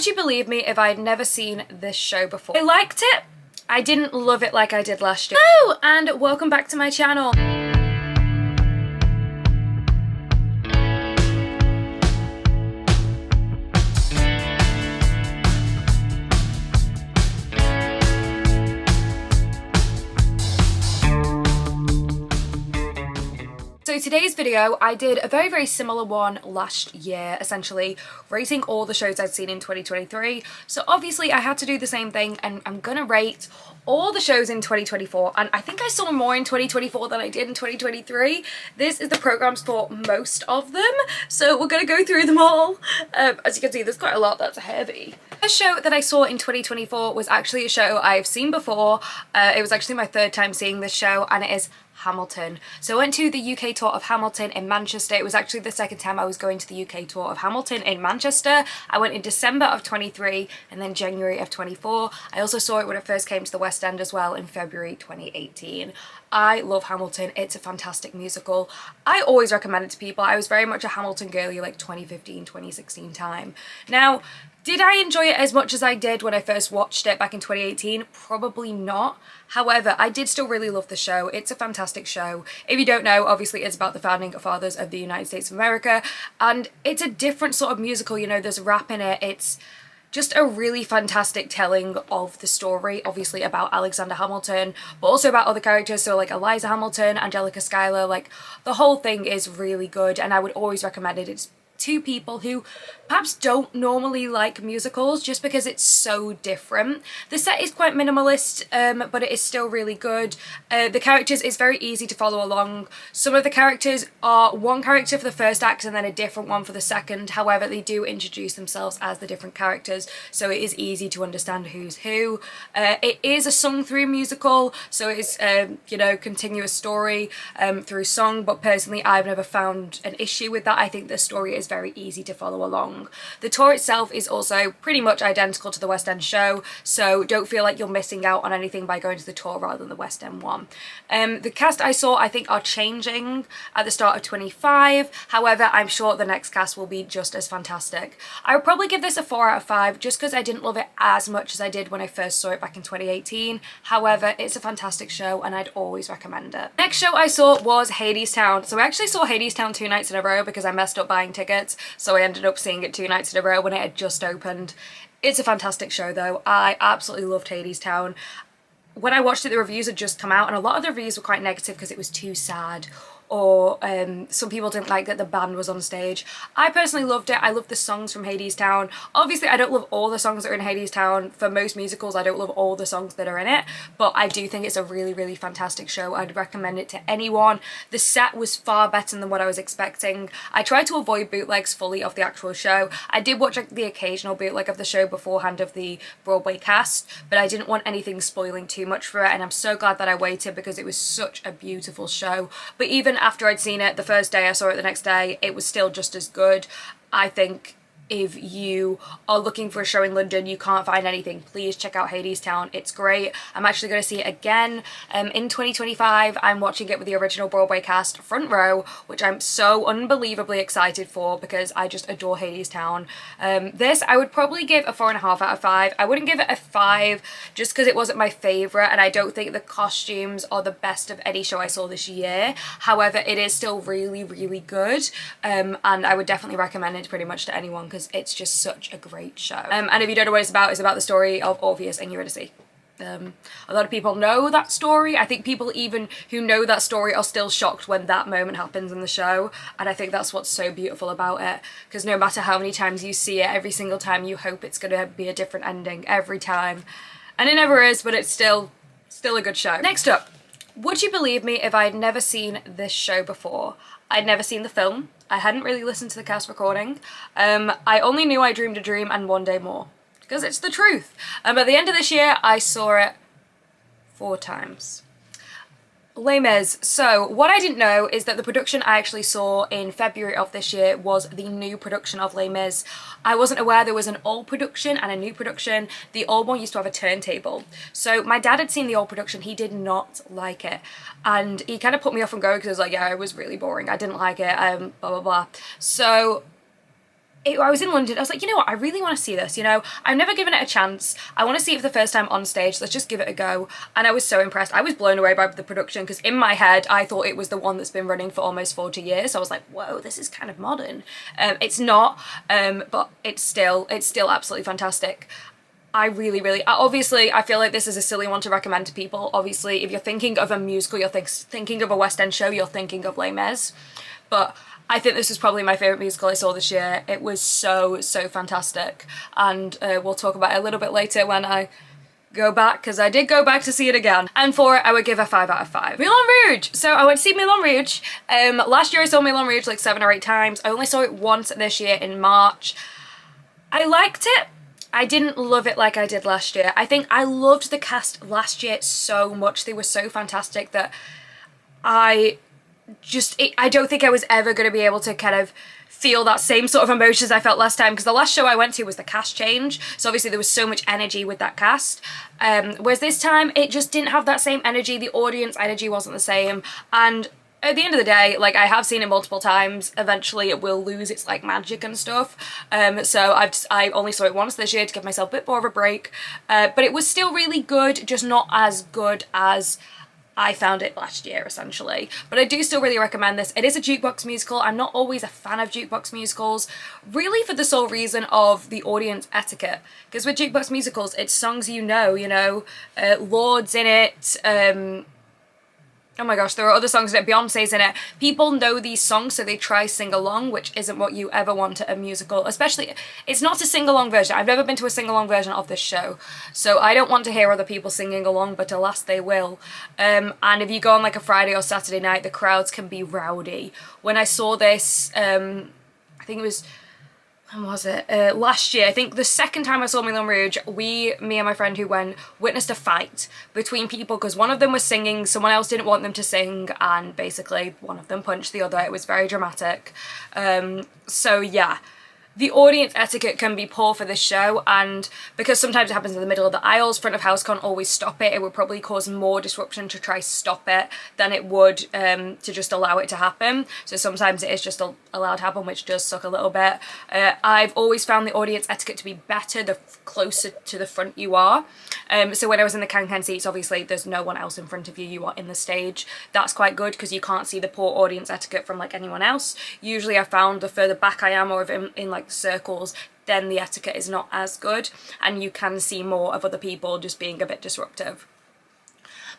Would you believe me if I'd never seen this show before? I liked it. I didn't love it like I did last year. Hello, and welcome back to my channel. So today's video, I did a very similar one last year, essentially rating all the shows I'd seen in 2023. So obviously I had to do the same thing, and I'm gonna rate all the shows in 2024, and I think I saw more in 2024 than I did in 2023. This is the programs for most of them, so we're gonna go through them all. As you can see, there's quite a lot that's heavy. The show that I saw in 2024 was actually a show I've seen before. It was actually my third time seeing this show, and it is Hamilton. So I went to the UK tour of Hamilton in Manchester. It was actually the second time I was going to the UK tour of Hamilton in Manchester. I went in December of 23 and then January of 24. I also saw it when it first came to the West End as well in February 2018. I love Hamilton. It's a fantastic musical. I always recommend it to people. I was very much a Hamilton girly like 2015, 2016 time. Now, did I enjoy it as much as I did when I first watched it back in 2018? Probably not. However, I did still really love the show. It's a fantastic show. If you don't know, obviously it's about the founding fathers of the United States of America, and it's a different sort of musical, you know, there's rap in it. It's just a really fantastic telling of the story, obviously about Alexander Hamilton, but also about other characters, so like Eliza Hamilton, Angelica Schuyler, like the whole thing is really good, and I would always recommend it. It's to people who perhaps don't normally like musicals just because it's so different. The set is quite minimalist, but it is still really good. The characters is very easy to follow along. Some of the characters are one character for the first act and then a different one for the second. However, they do introduce themselves as the different characters, so it is easy to understand who's who. It is a sung through musical, so it is you know, continuous story through song, but personally I've never found an issue with that. I think the story is very easy to follow along. The tour itself is also pretty much identical to the West End show, so don't feel like you're missing out on anything by going to the tour rather than the West End one. The cast I saw, I think, are changing at the start of 25. However, I'm sure the next cast will be just as fantastic. I would probably give this a 4 out of 5 just because I didn't love it as much as I did when I first saw it back in 2018. However, it's a fantastic show and I'd always recommend it. Next show I saw was Hadestown. So I actually saw Hadestown 2 nights in a row because I messed up buying tickets. So I ended up seeing it 2 nights in a row when it had just opened. It's a fantastic show though. I absolutely loved Hadestown. When I watched it, the reviews had just come out and a lot of the reviews were quite negative because it was too sad, or some people didn't like that the band was on stage. I personally loved it. I loved the songs from Hadestown. Obviously I don't love all the songs that are in Hadestown. For most musicals I don't love all the songs that are in it, but I do think it's a really fantastic show. I'd recommend it to anyone. The set was far better than what I was expecting. I tried to avoid bootlegs fully of the actual show. I did watch like the occasional bootleg of the show beforehand of the Broadway cast, but I didn't want anything spoiling too much for it, and I'm so glad that I waited because it was such a beautiful show. But even after I'd seen it the first day, I saw it the next day, it was still just as good. I think if you are looking for a show in London, you can't find anything, please check out Hadestown. It's great. I'm actually going to see it again in 2025. I'm watching it with the original Broadway cast front row, which I'm so unbelievably excited for because I just adore Hadestown. This I would probably give a 4.5 out of 5. I wouldn't give it a 5 just because it wasn't my favourite, and I don't think the costumes are the best of any show I saw this year. However, it is still really good, and I would definitely recommend it pretty much to anyone because it's just such a great show. And if you don't know what it's about the story of Orpheus and Eurydice. A lot of people know that story. I think people even who know that story are still shocked when that moment happens in the show, and I think that's what's so beautiful about it, because no matter how many times you see it, every single time you hope it's gonna be a different ending every time, and it never is, but it's still a good show. Next up, would you believe me if I'd never seen this show before? I'd never seen the film. I hadn't really listened to the cast recording. I only knew I Dreamed a Dream and One Day More, because it's the truth. At the end of this year, I saw it 4 times. Les Mis. So what I didn't know is that the production I actually saw in February of this year was the new production of Les Mis. I wasn't aware there was an old production and a new production. The old one used to have a turntable. So my dad had seen the old production, he did not like it. And he kind of put me off from going because I was like, yeah, it was really boring, I didn't like it, blah blah blah. So I was in London, I was like, you know what, I really want to see this, you know, I've never given it a chance, I want to see it for the first time on stage, let's just give it a go. And I was so impressed. I was blown away by the production, because in my head I thought it was the one that's been running for almost 40 years, so I was like, whoa, this is kind of modern. It's not, but it's still absolutely fantastic. I really, obviously I feel like this is a silly one to recommend to people. Obviously if you're thinking of a musical, you're thinking of a West End show, you're thinking of Les Mis, but I think this was probably my favourite musical I saw this year. It was so fantastic, and we'll talk about it a little bit later when I go back, because I did go back to see it again. And for it, I would give a 5 out of 5. Moulin Rouge! So I went to see Milan Rouge. Last year I saw Milan Rouge like 7 or 8 times. I only saw it once this year in March. I liked it. I didn't love it like I did last year. I think I loved the cast last year so much. They were so fantastic that I don't think I was ever going to be able to kind of feel that same sort of emotions I felt last time, because the last show I went to was the cast change, so obviously there was so much energy with that cast, whereas this time it just didn't have that same energy. The audience energy wasn't the same, and at the end of the day, like, I have seen it multiple times, eventually it will lose its like magic and stuff, so I only saw it once this year to give myself a bit more of a break, but it was still really good, just not as good as I found it last year, essentially. But I do still really recommend this. It is a jukebox musical. I'm not always a fan of jukebox musicals, really for the sole reason of the audience etiquette. Because with jukebox musicals, it's songs you know, Lord's in it, oh my gosh, there are other songs in it, Beyonce's in it. People know these songs, so they try sing along, which isn't what you ever want at a musical. Especially, it's not a sing-along version. I've never been to a sing-along version of this show, so I don't want to hear other people singing along, but alas, they will. And if you go on like a Friday or Saturday night, the crowds can be rowdy. When I saw this, I think it was, when was it? Last year. I think the second time I saw Moulin Rouge, me and my friend who went witnessed a fight between people, because one of them was singing, someone else didn't want them to sing, and basically one of them punched the other. It was very dramatic. So yeah. The audience etiquette can be poor for this show, and because sometimes it happens in the middle of the aisles, front of house can't always stop it. It would probably cause more disruption to try stop it than it would to just allow it to happen. So sometimes it is just allowed to happen, which does suck a little bit. I've always found the audience etiquette to be better the closer to the front you are. So when I was in the can-can seats, obviously there's no one else in front of you, you are in the stage. That's quite good because you can't see the poor audience etiquette from like anyone else. Usually I found the further back I am, or if in like circles, then the etiquette is not as good, and you can see more of other people just being a bit disruptive.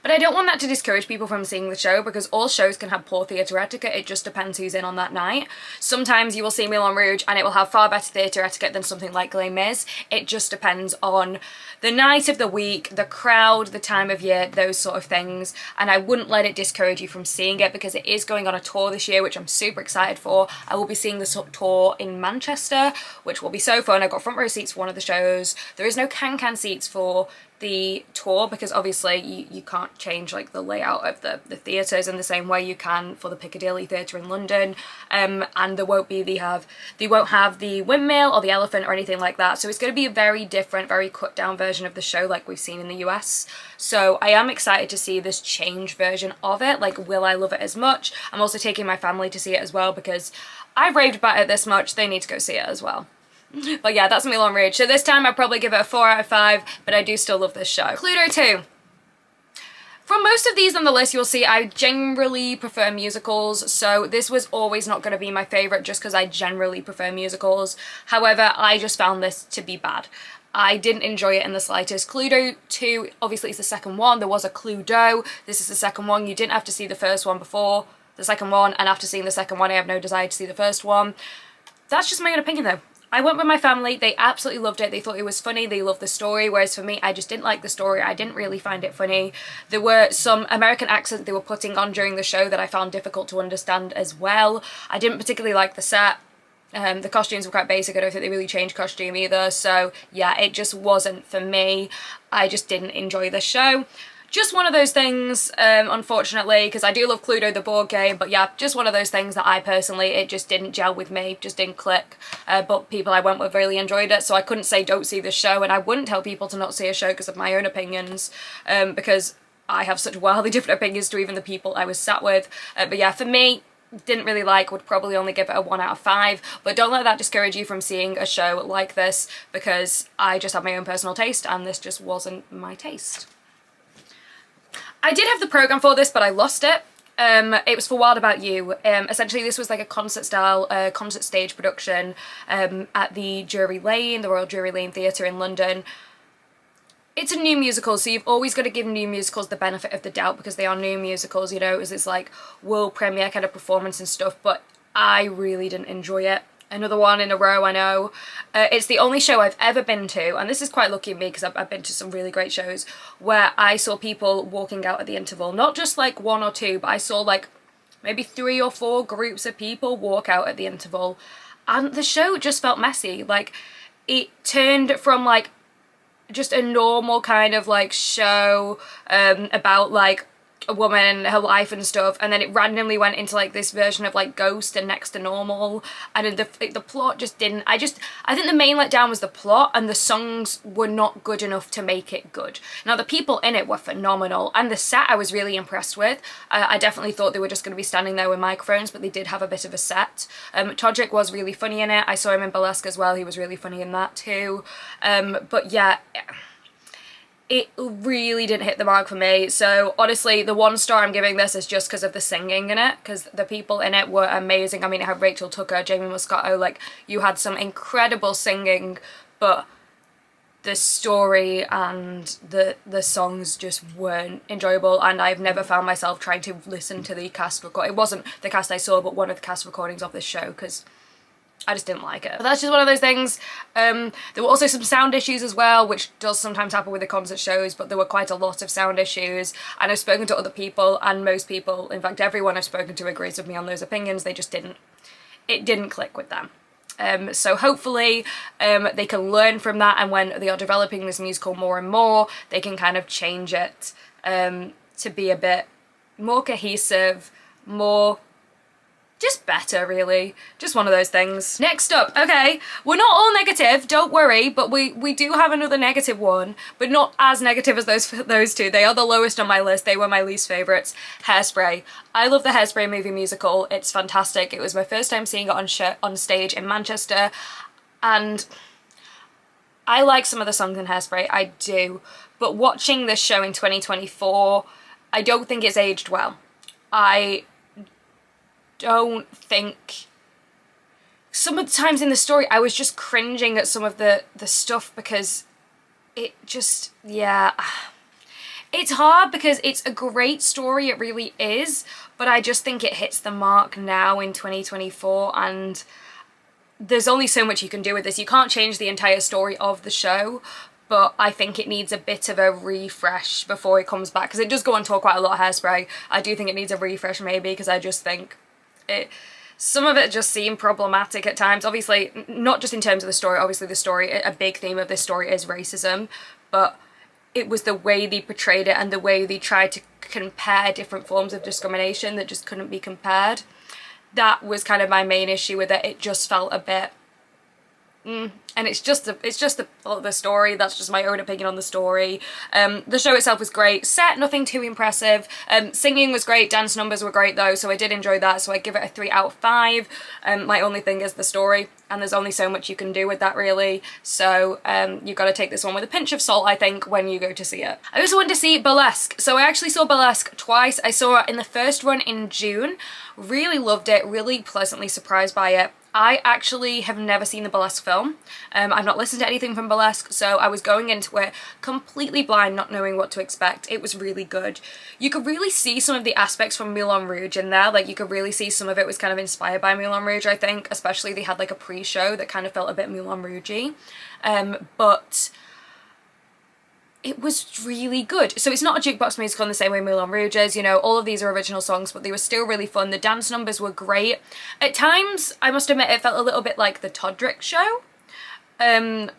But I don't want that to discourage people from seeing the show, because all shows can have poor theatre etiquette. It just depends who's in on that night. Sometimes you will see Moulin Rouge and it will have far better theatre etiquette than something like Les Mis. It just depends on the night of the week, the crowd, the time of year, those sort of things. And I wouldn't let it discourage you from seeing it, because it is going on a tour this year, which I'm super excited for. I will be seeing this tour in Manchester, which will be so fun. I got front row seats for one of the shows. There is no can-can seats for the tour, because obviously you can't change like the layout of the theatres in the same way you can for the Piccadilly Theatre in London, and they won't have the windmill or the elephant or anything like that, so it's going to be a very different, very cut down version of the show like we've seen in the US. So I am excited to see this change version of it. Like, will I love it as much? I'm also taking my family to see it as well, because I've raved about it this much, they need to go see it as well. But yeah, that's Moulin Rouge. So this time I'd probably give it a 4 out of 5, but I do still love this show. Cluedo 2. From most of these on the list, you'll see I generally prefer musicals, so this was always not going to be my favourite just because I generally prefer musicals. However, I just found this to be bad. I didn't enjoy it in the slightest. Cluedo 2, obviously it's the second one. There was a Cluedo. This is the second one. You didn't have to see the first one before the second one, and after seeing the second one, I have no desire to see the first one. That's just my own opinion though. I went with my family, they absolutely loved it, they thought it was funny, they loved the story, whereas for me, I just didn't like the story, I didn't really find it funny. There were some American accents they were putting on during the show that I found difficult to understand as well. I didn't particularly like the set. The costumes were quite basic, I don't think they really changed costume either, so yeah, it just wasn't for me. I just didn't enjoy the show. Just one of those things, unfortunately, because I do love Cluedo, the board game, but yeah, just one of those things that I personally, it just didn't gel with me, just didn't click, but people I went with really enjoyed it, so I couldn't say don't see this show, and I wouldn't tell people to not see a show because of my own opinions, because I have such wildly different opinions to even the people I was sat with, but yeah, for me, didn't really like, would probably only give it a 1 out of 5, but don't let that discourage you from seeing a show like this, because I just have my own personal taste and this just wasn't my taste. I did have the programme for this, but I lost it. It was for Wild About You. Essentially this was like a concert style, concert stage production at the Drury Lane, the Royal Drury Lane Theatre in London. It's a new musical, so you've always got to give new musicals the benefit of the doubt because they are new musicals, you know, it was this like world premiere kind of performance and stuff, but I really didn't enjoy it. Another one in a row, I know. It's the only show I've ever been to, and this is quite lucky of me because I've been to some really great shows, where I saw people walking out at the interval. Not just like 1 or 2, but I saw like maybe 3 or 4 groups of people walk out at the interval. And the show just felt messy. Like, it turned from like just a normal kind of like show about like a woman, her life and stuff, and then it randomly went into like this version of like Ghost and Next to Normal, and the plot just didn't, I think the main letdown was the plot, and the songs were not good enough to make it good. Now the people in it were phenomenal, and the set I was really impressed with. I definitely thought they were just going to be standing there with microphones, but they did have a bit of a set. Todrick was really funny in it. I saw him in Burlesque as well, he was really funny in that too. But yeah, it really didn't hit the mark for me. So honestly, the 1 star I'm giving this is just because of the singing in it, because the people in it were amazing. I mean, it had Rachel Tucker, Jamie Moscato, like, you had some incredible singing, but the story and the songs just weren't enjoyable, and I've never found myself trying to listen to the cast record. It wasn't the cast I saw, but one of the cast recordings of this show, because I just didn't like it. But that's just one of those things. There were also some sound issues as well, which does sometimes happen with the concert shows, but there were quite a lot of sound issues, and I've spoken to other people, and most people, in fact everyone I've spoken to, agrees with me on those opinions. They just it didn't click with them. So hopefully they can learn from that, and when they are developing this musical more and more, they can kind of change it to be a bit more cohesive, more just better, really. Just one of those things. Next up, okay, we're not all negative, don't worry, but we do have another negative one, but not as negative as those 2. They are the lowest on my list. They were my least favourites. Hairspray. I love the Hairspray movie musical. It's fantastic. It was my first time seeing it on stage in Manchester, and I like some of the songs in Hairspray, I do, but watching this show in 2024, I don't think it's aged well. I don't think, some of the times in the story I was just cringing at some of the stuff, because it just, yeah, it's hard because it's a great story, it really is, but I just think it hits the mark now in 2024, and there's only so much you can do with this. You can't change the entire story of the show, but I think it needs a bit of a refresh before it comes back, because it does go on to quite a lot of Hairspray. I do think it needs a refresh maybe, because I just think some of it just seemed problematic at times. Obviously, not just in terms of the story, obviously the story, a big theme of this story is racism, but it was the way they portrayed it and the way they tried to compare different forms of discrimination that just couldn't be compared. That was kind of my main issue with it. It just felt a bit and it's just the story. That's just my own opinion on the story. The show itself was great. Set, nothing too impressive. Singing was great. Dance numbers were great though, so I did enjoy that. So I give it a 3 out of 5. My only thing is the story, and there's only so much you can do with that really. So you've got to take this one with a pinch of salt, I think, when you go to see it. I also went to see Burlesque. So I actually saw Burlesque twice. I saw it in the first run in June. Really loved it. Really pleasantly surprised by it. I actually have never seen the Burlesque film. I've not listened to anything from Burlesque, so I was going into it completely blind, not knowing what to expect. It was really good. You could really see some of the aspects from Moulin Rouge in there. Like, you could really see some of it was kind of inspired by Moulin Rouge, I think. Especially they had like a pre-show that kind of felt a bit Moulin Rouge-y. But it was really good. So it's not a jukebox musical in the same way Moulin Rouge is, you know, all of these are original songs, but they were still really fun. The dance numbers were great. At times, I must admit, it felt a little bit like the Todrick show. And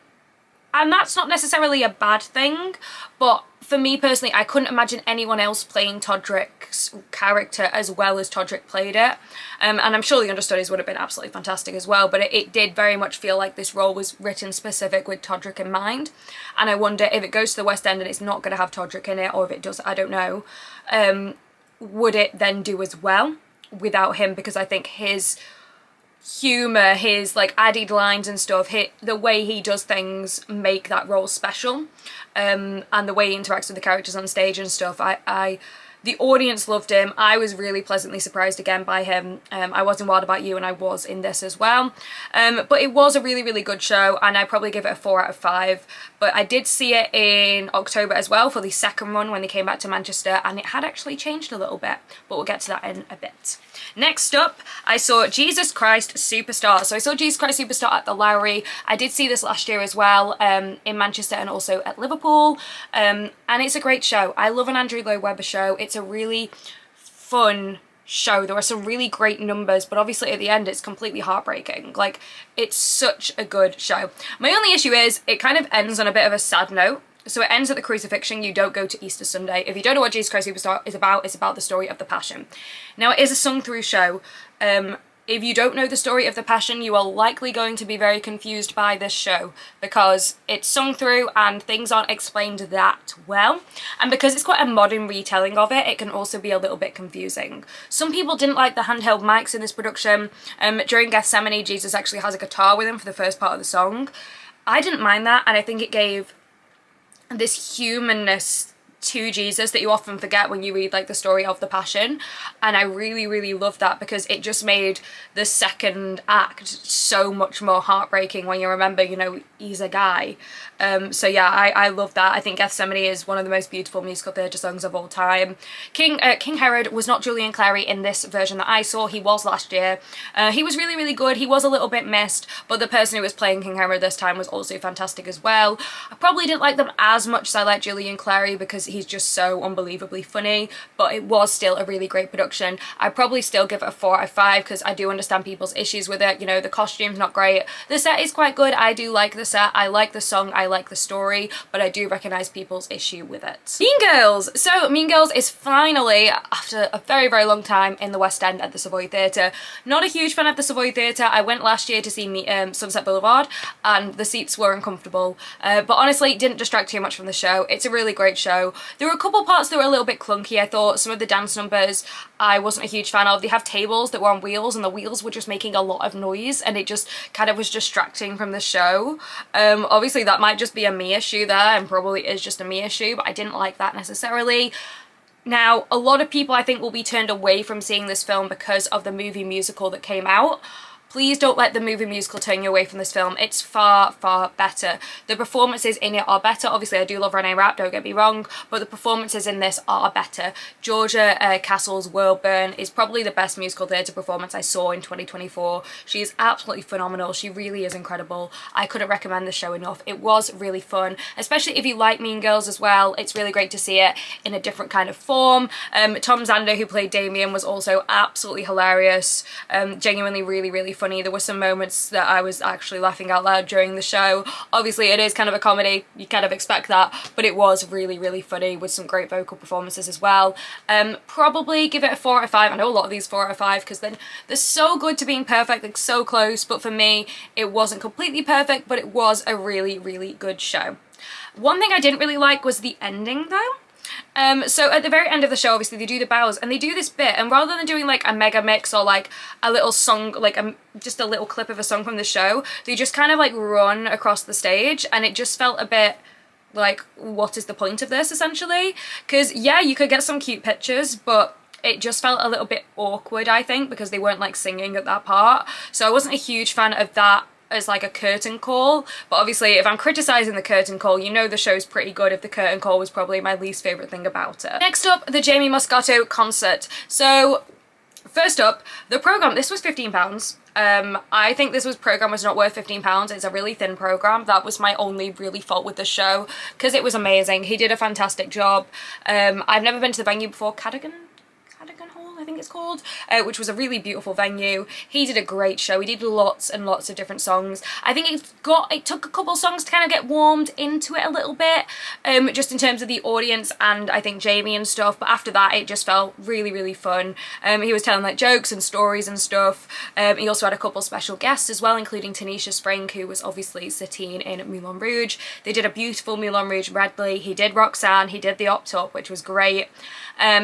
that's not necessarily a bad thing, but for me personally, I couldn't imagine anyone else playing Todrick's character as well as Todrick played it. And I'm sure the understudies would have been absolutely fantastic as well, but it did very much feel like this role was written specific with Todrick in mind. And I wonder if it goes to the West End and it's not going to have Todrick in it, or if it does, I don't know, would it then do as well? without him, because I think his humour, his like added lines and stuff, the way he does things make that role special, and the way he interacts with the characters on stage and stuff. The audience loved him. I was really pleasantly surprised again by him. I was in Wild About You and I was in this as well. But it was a really, really good show, and I'd probably give it a 4 out of 5. But I did see it in October as well for the second run when they came back to Manchester, and it had actually changed a little bit, but we'll get to that in a bit. Next up, I saw Jesus Christ Superstar. So I saw Jesus Christ Superstar at the Lowry. I did see this last year as well, in Manchester and also at Liverpool. And it's a great show. I love an Andrew Lloyd Webber show. It's a really fun show. There are some really great numbers, but obviously at the end it's completely heartbreaking. Like, it's such a good show. My only issue is it kind of ends on a bit of a sad note. So it ends at the crucifixion. You don't go to Easter Sunday. If you don't know what Jesus Christ Superstar is about, it's about the story of the Passion. Now, it is a sung-through show. If you don't know the story of the Passion, you are likely going to be very confused by this show, because it's sung through and things aren't explained that well. And because it's quite a modern retelling of it, it can also be a little bit confusing. Some people didn't like the handheld mics in this production. During Gethsemane, Jesus actually has a guitar with him for the first part of the song. I didn't mind that, and I think it gave this humanness to Jesus that you often forget when you read like the story of the Passion, and I really, really love that, because it just made the second act so much more heartbreaking when you remember, you know, he's a guy. So yeah, I love that. I think Gethsemane is one of the most beautiful musical theatre songs of all time. King Herod was not Julian Clary in this version that I saw. He was last year. He was really, really good. He was a little bit missed, but the person who was playing King Herod this time was also fantastic as well. I probably didn't like them as much as I like Julian Clary, because he's just so unbelievably funny, but it was still a really great production. I'd probably still give it a 4 out of 5, because I do understand people's issues with it. You know, the costume's not great. The set is quite good. I do like the set. I like the song. I like the story, but I do recognise people's issue with it. Mean Girls! So Mean Girls is finally, after a very, very long time, in the West End at the Savoy Theatre. Not a huge fan of the Savoy Theatre. I went last year to see Sunset Boulevard, and the seats were uncomfortable, but honestly it didn't distract too much from the show. It's a really great show. There were a couple parts that were a little bit clunky, I thought. Some of the dance numbers I wasn't a huge fan of. They have tables that were on wheels, and the wheels were just making a lot of noise, and it just kind of was distracting from the show. Obviously that might just be a me issue there, and probably is just a me issue, but I didn't like that necessarily. Now, a lot of people I think will be turned away from seeing this film because of the movie musical that came out. Please don't let the movie musical turn you away from this film. It's far, far better. The performances in it are better. Obviously, I do love Renee Rapp, don't get me wrong, but the performances in this are better. Georgia Castle's World Burn is probably the best musical theatre performance I saw in 2024. She is absolutely phenomenal. She really is incredible. I couldn't recommend the show enough. It was really fun, especially if you like Mean Girls as well. It's really great to see it in a different kind of form. Tom Zander, who played Damien, was also absolutely hilarious. Genuinely really, really funny. There were some moments that I was actually laughing out loud during the show. Obviously it is kind of a comedy, you kind of expect that, but it was really, really funny with some great vocal performances as well. Probably give it a 4 out of 5. I know a lot of these 4 out of 5 because then they're so good to being perfect, like so close, but for me it wasn't completely perfect, but it was a really, really good show. One thing I didn't really like was the ending though. So at the very end of the show, obviously they do the bows, and they do this bit, and rather than doing like a mega mix or like a little song, like just a little clip of a song from the show, they just kind of like run across the stage, and it just felt a bit like, what is the point of this essentially? Because yeah, you could get some cute pictures, but it just felt a little bit awkward, I think, because they weren't like singing at that part. So I wasn't a huge fan of that as like a curtain call, but obviously if I'm criticising the curtain call, you know the show's pretty good if the curtain call was probably my least favourite thing about it. Next up, the Jamie Moscato concert. So first up, the programme, this was £15. I think this programme was not worth £15. It's a really thin programme. That was my only really fault with the show, because it was amazing. He did a fantastic job. I've never been to the venue before, Cadogan Hall, I think it's called, which was a really beautiful venue. He did a great show. He did lots and lots of different songs. I think it took a couple songs to kind of get warmed into it a little bit, just in terms of the audience and I think Jamie and stuff, but after that it just felt really, really fun. He was telling like jokes and stories and stuff. He also had a couple special guests as well, including Tanisha Spring, who was obviously Satine in Moulin Rouge. They did a beautiful Moulin Rouge medley. He did Roxanne, he did the Opt Up, which was great.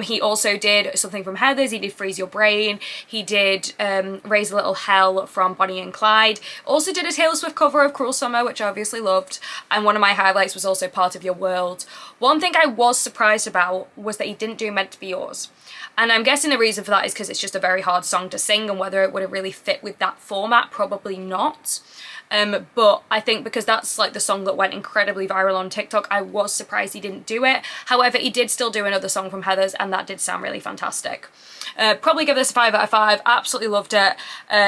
He also did Something Something from Heathers, he did Freeze Your Brain, he did Raise a Little Hell from Bonnie and Clyde, also did a Taylor Swift cover of Cruel Summer, which I obviously loved, and one of my highlights was also Part of Your World. One thing I was surprised about was that he didn't do Meant to Be Yours. And I'm guessing the reason for that is because it's just a very hard song to sing, and whether it would have really fit with that format, probably not. But I think because that's like the song that went incredibly viral on TikTok, I was surprised he didn't do it. However, he did still do another song from Heathers, and that did sound really fantastic. Probably give this a 5 out of 5. Absolutely loved it.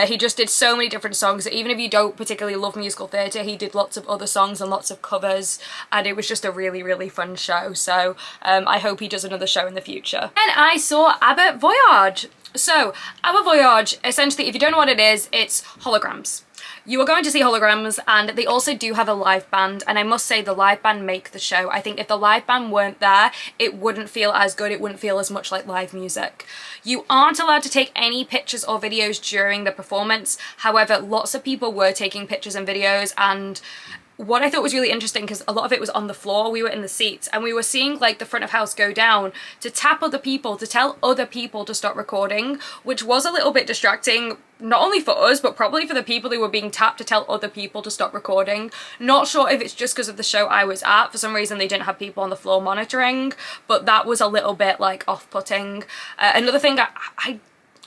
He just did so many different songs that even if you don't particularly love musical theatre, he did lots of other songs and lots of covers, and it was just a really, really fun show. So I hope he does another show in the future. And I saw Abba Voyage. So Abba Voyage, essentially, if you don't know what it is, it's holograms. You are going to see holograms, and they also do have a live band, and I must say the live band make the show. I think if the live band weren't there, it wouldn't feel as good, it wouldn't feel as much like live music. You aren't allowed to take any pictures or videos during the performance. However, lots of people were taking pictures and videos, and what I thought was really interesting, because a lot of it was on the floor, we were in the seats, and we were seeing like the front of house go down to tap other people, to tell other people to stop recording, which was a little bit distracting, not only for us, but probably for the people who were being tapped to tell other people to stop recording. Not sure if it's just because of the show I was at. For some reason, they didn't have people on the floor monitoring, but that was a little bit like off-putting. Another thing,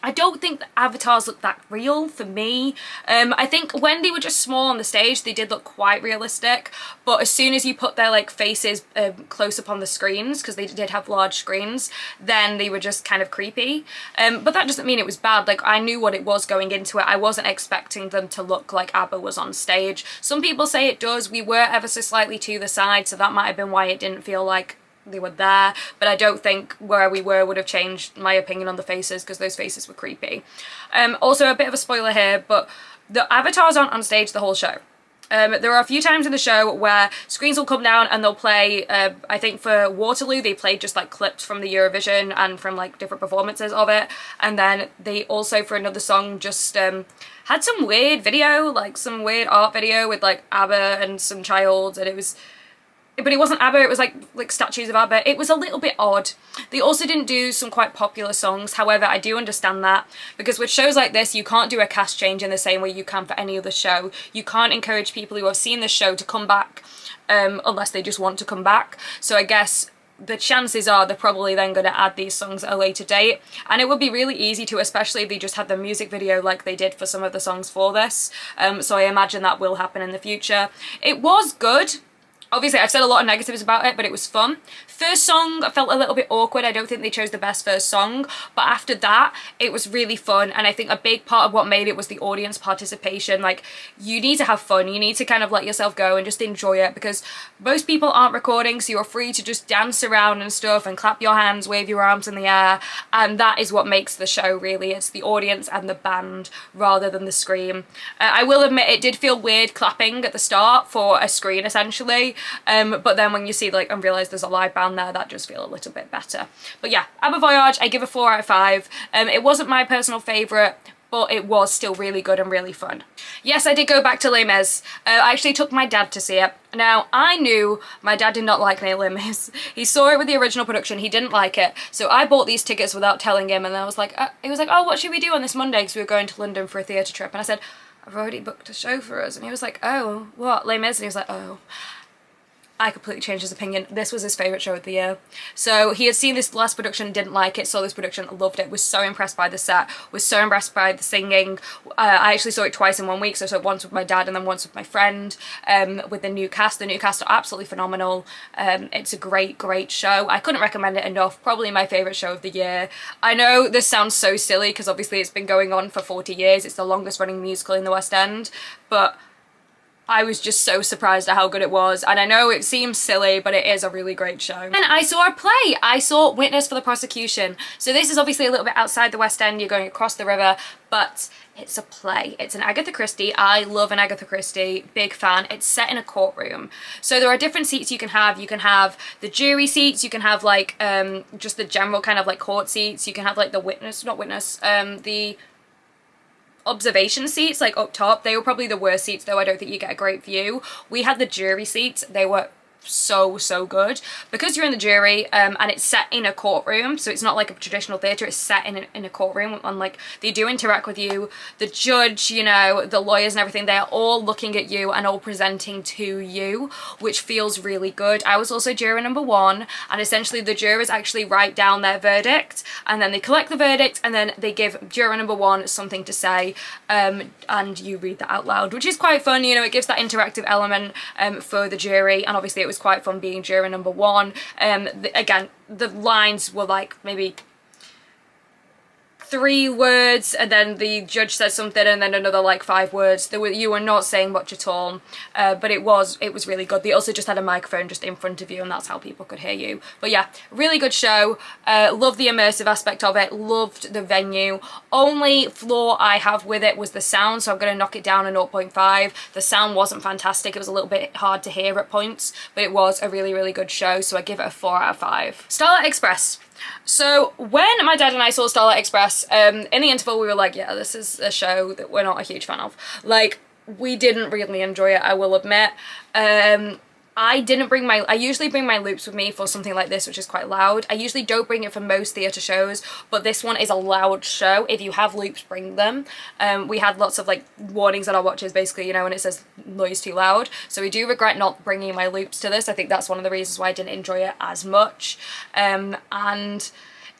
I don't think the avatars look that real for me. I think when they were just small on the stage, they did look quite realistic, but as soon as you put their like faces close up on the screens, because they did have large screens, then they were just kind of creepy. But that doesn't mean it was bad. Like, I knew what it was going into it. I wasn't expecting them to look like Abba was on stage. Some people say it does. We were ever so slightly to the side, so that might have been why it didn't feel like they were there, but I don't think where we were would have changed my opinion on the faces, because those faces were creepy. Also, a bit of a spoiler here, but the avatars aren't on stage the whole show. There are a few times in the show where screens will come down and they'll play, I think for Waterloo they played just like clips from the Eurovision and from like different performances of it, and then they also for another song just had some weird video, like some weird art video with like ABBA and some child, and it was, but it wasn't ABBA, it was like statues of ABBA. It was a little bit odd. They also didn't do some quite popular songs. However, I do understand that, because with shows like this, you can't do a cast change in the same way you can for any other show. You can't encourage people who have seen the show to come back unless they just want to come back. So I guess the chances are they're probably then going to add these songs at a later date, and it would be really easy to, especially if they just had the music video like they did for some of the songs for this. So I imagine that will happen in the future. It was good. Obviously, I've said a lot of negatives about it, but it was fun. First song, I felt a little bit awkward. I don't think they chose the best first song, but after that, it was really fun, and I think a big part of what made it was the audience participation. Like, you need to have fun. You need to kind of let yourself go and just enjoy it, because most people aren't recording, so you're free to just dance around and stuff and clap your hands, wave your arms in the air, and that is what makes the show, really. It's the audience and the band rather than the screen. I will admit it did feel weird clapping at the start for a screen, essentially. But then when you see like and realise there's a live band there, that does feel a little bit better. But yeah, Abba Voyage, I give a 4 out of 5. It wasn't my personal favourite, but it was still really good and really fun. Yes, I did go back to Les Mis. I actually took my dad to see it. Now, I knew my dad did not like Les Mis. He saw it with the original production, he didn't like it, so I bought these tickets without telling him, and I was like, he was like, oh, what should we do on this Monday, because we were going to London for a theatre trip, and I said, I've already booked a show for us, and he was like, oh, what, Les Mis? And he was like, oh. I completely changed his opinion. This was his favourite show of the year. So he had seen this last production, didn't like it, saw this production, loved it, was so impressed by the set, was so impressed by the singing. I actually saw it twice in 1 week, so I saw it once with my dad and then once with my friend, with the new cast. The new cast are absolutely phenomenal. It's a great, great show. I couldn't recommend it enough. Probably my favourite show of the year. I know this sounds so silly, because obviously it's been going on for 40 years. It's the longest running musical in the West End, but I was just so surprised at how good it was, and I know it seems silly, but it is a really great show. And I saw a play. I saw Witness for the Prosecution. So this is obviously a little bit outside the West End, you're going across the river, but it's a play. It's an Agatha Christie. I love an Agatha Christie, big fan. It's set in a courtroom. So there are different seats you can have. You can have the jury seats, you can have like just the general kind of like court seats, you can have like the the observation seats like up top. They were probably the worst seats though. I don't think you get a great view. We had the jury seats. They were so good because you're in the jury, and it's set in a courtroom, so it's not like a traditional theatre. It's set in a courtroom, and like they do interact with you. The judge, you know, the lawyers and everything, they're all looking at you and all presenting to you, which feels really good. I was also juror number 1, and essentially the jurors actually write down their verdict, and then they collect the verdict, and then they give juror number 1 something to say, and you read that out loud, which is quite fun. You know, it gives that interactive element for the jury, and obviously it was quite fun being juror number 1. Again, the lines were like maybe 3 words, and then the judge said something, and then another like 5 words. You were not saying much at all, but it was really good. They also just had a microphone just in front of you, and that's how people could hear you. But yeah, really good show. Loved the immersive aspect of it, loved the venue. Only flaw I have with it was the sound, so I'm going to knock it down a 0.5. The sound wasn't fantastic. It was a little bit hard to hear at points, but it was a really good show, so I give it a 4 out of 5. Starlight Express. So when my dad and I saw Starlight Express, in the interval we were like, yeah, this is a show that we're not a huge fan of. Like, we didn't really enjoy it, I will admit. I usually bring my loops with me for something like this, which is quite loud. I usually don't bring it for most theatre shows, but this one is a loud show. If you have loops, bring them. We had lots of like warnings on our watches, basically, you know, when it says noise too loud. So we do regret not bringing my loops to this. I think that's one of the reasons why I didn't enjoy it as much. And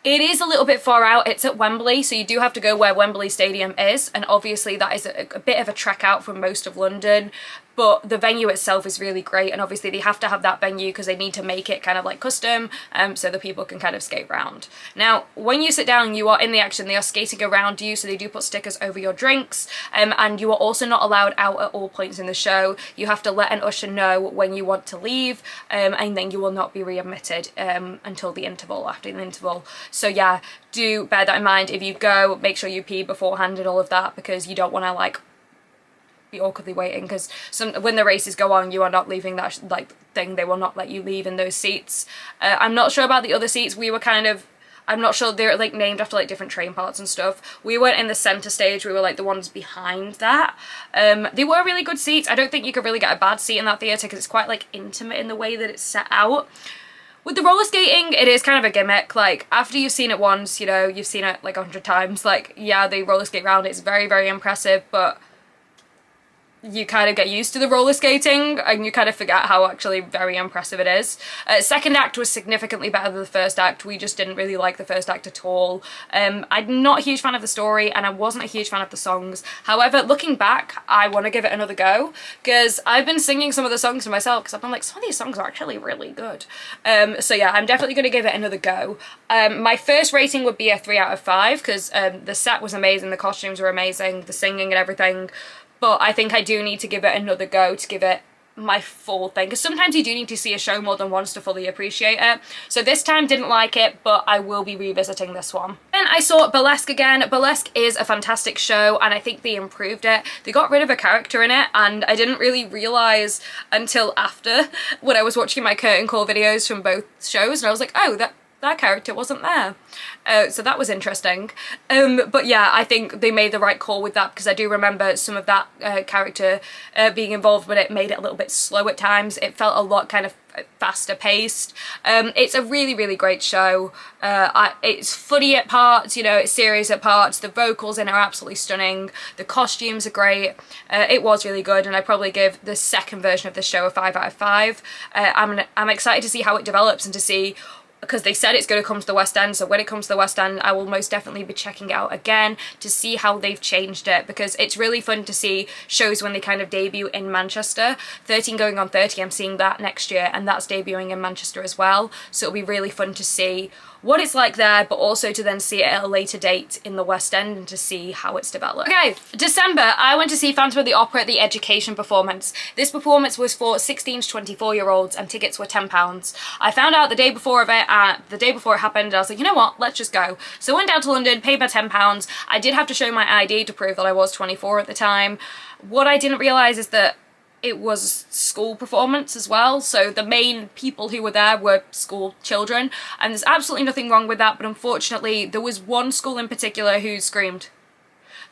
it is a little bit far out. It's at Wembley, so you do have to go where Wembley Stadium is, and obviously that is a bit of a trek out from most of London. But the venue itself is really great, and obviously they have to have that venue because they need to make it kind of like custom, so that people can kind of skate around. Now, when you sit down, you are in the action. They are skating around you, so they do put stickers over your drinks, and you are also not allowed out at all points in the show. You have to let an usher know when you want to leave, and then you will not be readmitted until the interval, after the interval. So yeah, do bear that in mind. If you go, make sure you pee beforehand and all of that, because you don't want to like be awkwardly waiting, because when the races go on, you are not leaving that like thing. They will not let you leave in those seats. I'm not sure about the other seats. We were kind of, I'm not sure, they're like named after like different train parts and stuff. We weren't in the centre stage, we were like the ones behind that. They were really good seats. I don't think you could really get a bad seat in that theatre because it's quite like intimate in the way that it's set out. With the roller skating, it is kind of a gimmick. Like, after you've seen it once, you know, you've seen it like 100 times, like, yeah, they roller skate around, it's very impressive, but you kind of get used to the roller skating and you kind of forget how actually very impressive it is. Second act was significantly better than the first act. We just didn't really like the first act at all. I'm not a huge fan of the story, and I wasn't a huge fan of the songs. However, looking back, I want to give it another go because I've been singing some of the songs to myself because I've been like, some of these songs are actually really good. So yeah, I'm definitely going to give it another go. My first rating would be a 3 out of 5 because the set was amazing, the costumes were amazing, the singing and everything. But I think I do need to give it another go to give it my full thing, because sometimes you do need to see a show more than once to fully appreciate it. So this time didn't like it, but I will be revisiting this one. Then I saw Burlesque again. Burlesque is a fantastic show, and I think they improved it. They got rid of a character in it, and I didn't really realise until after, when I was watching my curtain call videos from both shows, and I was like, oh, that character wasn't there. So that was interesting. But yeah, I think they made the right call with that, because I do remember some of that character being involved, but it made it a little bit slow at times. It felt a lot kind of faster paced. It's a really great show. It's funny at parts, you know, it's serious at parts. The vocals in it are absolutely stunning. The costumes are great. It was really good, and I probably give the second version of the show a 5 out of 5. I'm excited to see how it develops and to see, because they said it's going to come to the West End, so when it comes to the West End I will most definitely be checking it out again to see how they've changed it, because it's really fun to see shows when they kind of debut in Manchester. 13 Going on 30, I'm seeing that next year, and that's debuting in Manchester as well, so it'll be really fun to see what it's like there, but also to then see it at a later date in the West End and to see how it's developed. Okay, December, I went to see Phantom of the Opera at the Education performance. This performance was for 16 to 24-year-olds and tickets were £10. I found out the day before it happened, and I was like, you know what, let's just go. So I went down to London, paid my £10. I did have to show my ID to prove that I was 24 at the time. What I didn't realise is that it was school performance as well, so the main people who were there were school children, and there's absolutely nothing wrong with that, but unfortunately there was one school in particular who screamed.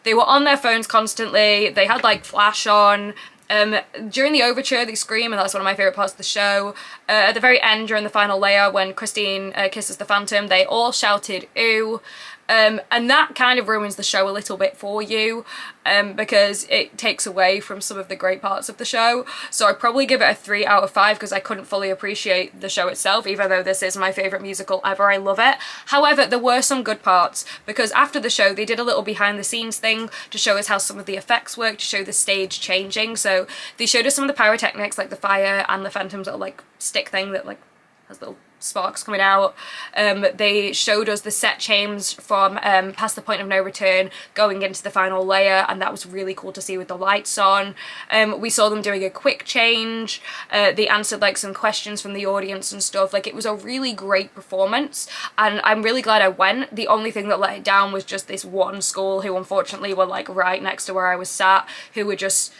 They were on their phones constantly, they had like flash on. During the overture they scream, and that's one of my favourite parts of the show. At the very end, during the final layer, when Christine kisses the Phantom, they all shouted "ooh." And that kind of ruins the show a little bit for you, because it takes away from some of the great parts of the show. So I'd probably give it a 3 out of 5 because I couldn't fully appreciate the show itself, even though this is my favourite musical ever. I love it. However, there were some good parts, because after the show they did a little behind the scenes thing to show us how some of the effects work, to show the stage changing. So they showed us some of the pyrotechnics, like the fire and the Phantom's little like stick thing that like has little sparks coming out. They showed us the set change from past the point of no return going into the final layer, and that was really cool to see with the lights on. We saw them doing a quick change. They answered like some questions from the audience and stuff. Like, it was a really great performance, and I'm really glad I went. The only thing that let it down was just this one school who unfortunately were like right next to where I was sat, who were just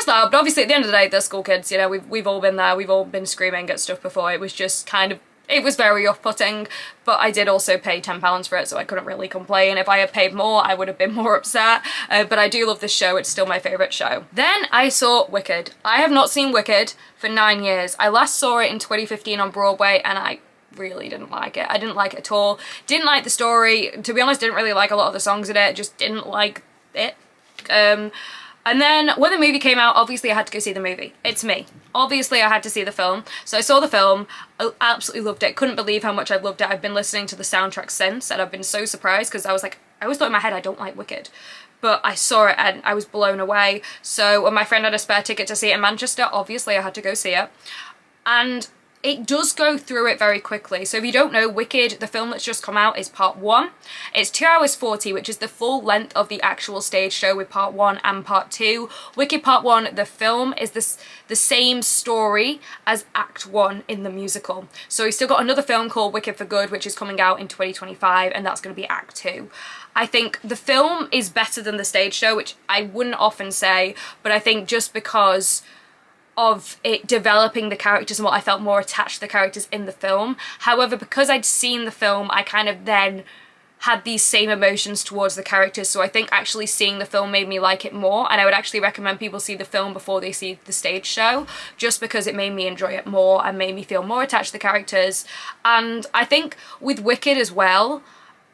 loud. But obviously at the end of the day, they're school kids, you know, we've all been there, we've all been screaming at stuff before. It was just kind of, it was very off-putting, but I did also pay £10 for it, so I couldn't really complain. If I had paid more, I would have been more upset, but I do love this show. It's still my favourite show. Then I saw Wicked. I have not seen Wicked for 9 years. I last saw it in 2015 on Broadway, and I really didn't like it. I didn't like it at all. Didn't like the story. To be honest, didn't really like a lot of the songs in it. Just didn't like it. And then when the movie came out, obviously I had to go see the movie. It's me. Obviously I had to see the film. So I saw the film, I absolutely loved it. Couldn't believe how much I loved it. I've been listening to the soundtrack since, and I've been so surprised, because I was like, I always thought in my head I don't like Wicked. But I saw it and I was blown away. So when my friend had a spare ticket to see it in Manchester, obviously I had to go see it. And it does go through it very quickly. So if you don't know, Wicked, the film that's just come out, is part 1. It's 2 hours 40, which is the full length of the actual stage show with part 1 and part 2. Wicked part 1, the film, is the same story as Act 1 in the musical. So we've still got another film called Wicked for Good, which is coming out in 2025, and that's going to be Act 2. I think the film is better than the stage show, which I wouldn't often say, but I think just because of it developing the characters and what I felt more attached to the characters in the film. However, because I'd seen the film, I kind of then had these same emotions towards the characters, so I think actually seeing the film made me like it more, and I would actually recommend people see the film before they see the stage show, just because it made me enjoy it more and made me feel more attached to the characters. And I think with Wicked as well,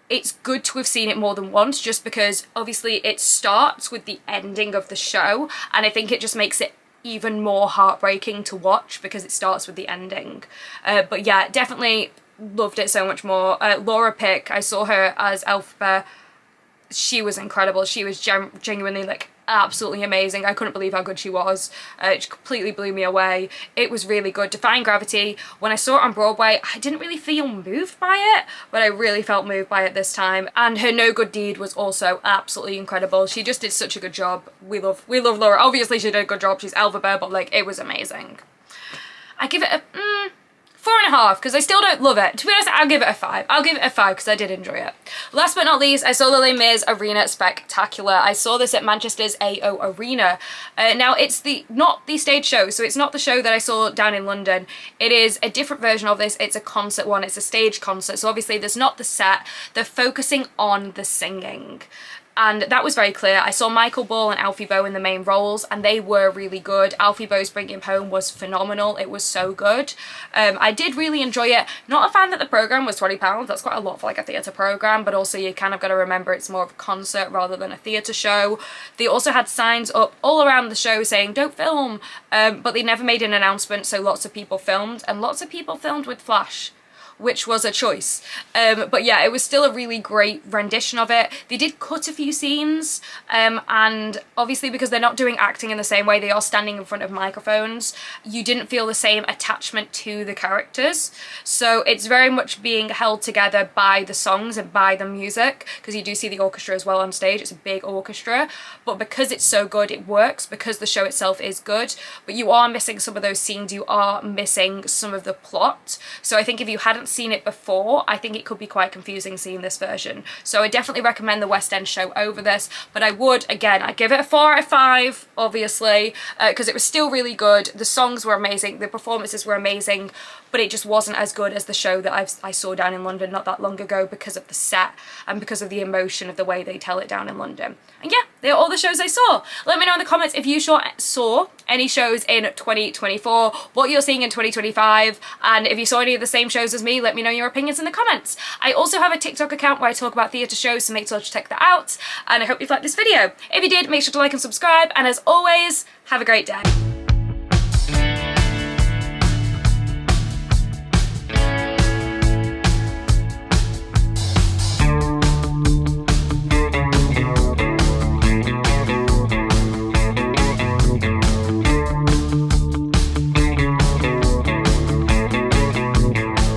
it's good to have seen it more than once, just because obviously it starts with the ending of the show, and I think it just makes it even more heartbreaking to watch because it starts with the ending. But yeah, definitely loved it so much more. Laura Pick, I saw her as Elphaba. She was incredible. She was genuinely like absolutely amazing. I couldn't believe how good she was. It completely blew me away. It was really good. Defying Gravity, when I saw it on Broadway, I didn't really feel moved by it, but I really felt moved by it this time. And her No Good Deed was also absolutely incredible. She just did such a good job. We love Laura. Obviously she did a good job. She's Elphaba, but like, it was amazing. I give it a 4.5, because I still don't love it. To be honest, I'll give it a 5. I'll give it a 5 because I did enjoy it. Last but not least, I saw the Les Mis Arena Spectacular. I saw this at Manchester's AO Arena. Now, it's not the stage show, so it's not the show that I saw down in London. It is a different version of this. It's a concert one. It's a stage concert, so obviously there's not the set. They're focusing on the singing. And that was very clear. I saw Michael Ball and Alfie Boe in the main roles, and they were really good. Alfie Boe's Bring Him Home was phenomenal. It was so good. I did really enjoy it. Not a fan that the programme was £20. That's quite a lot for like a theatre programme, but also you kind of got to remember it's more of a concert rather than a theatre show. They also had signs up all around the show saying, don't film, but they never made an announcement, so lots of people filmed, and lots of people filmed with flash, which was a choice. But yeah, it was still a really great rendition of it. They did cut a few scenes, and obviously because they're not doing acting in the same way, they are standing in front of microphones, you didn't feel the same attachment to the characters. So it's very much being held together by the songs and by the music, because you do see the orchestra as well on stage. It's a big orchestra, but because it's so good, it works, because the show itself is good, but you are missing some of those scenes, you are missing some of the plot. So I think if you hadn't seen it before, I think it could be quite confusing seeing this version. So I definitely recommend the West End show over this, but I would, again, I give it a 4 out of 5, obviously, because it was still really good. The songs were amazing, the performances were amazing, but it just wasn't as good as the show that I saw down in London not that long ago, because of the set and because of the emotion of the way they tell it down in London. And yeah, they're all the shows I saw. Let me know in the comments if you saw any shows in 2024, what you're seeing in 2025, and if you saw any of the same shows as me, let me know your opinions in the comments. I also have a TikTok account where I talk about theatre shows, so make sure to check that out, and I hope you've liked this video. If you did, make sure to like and subscribe, and as always, have a great day.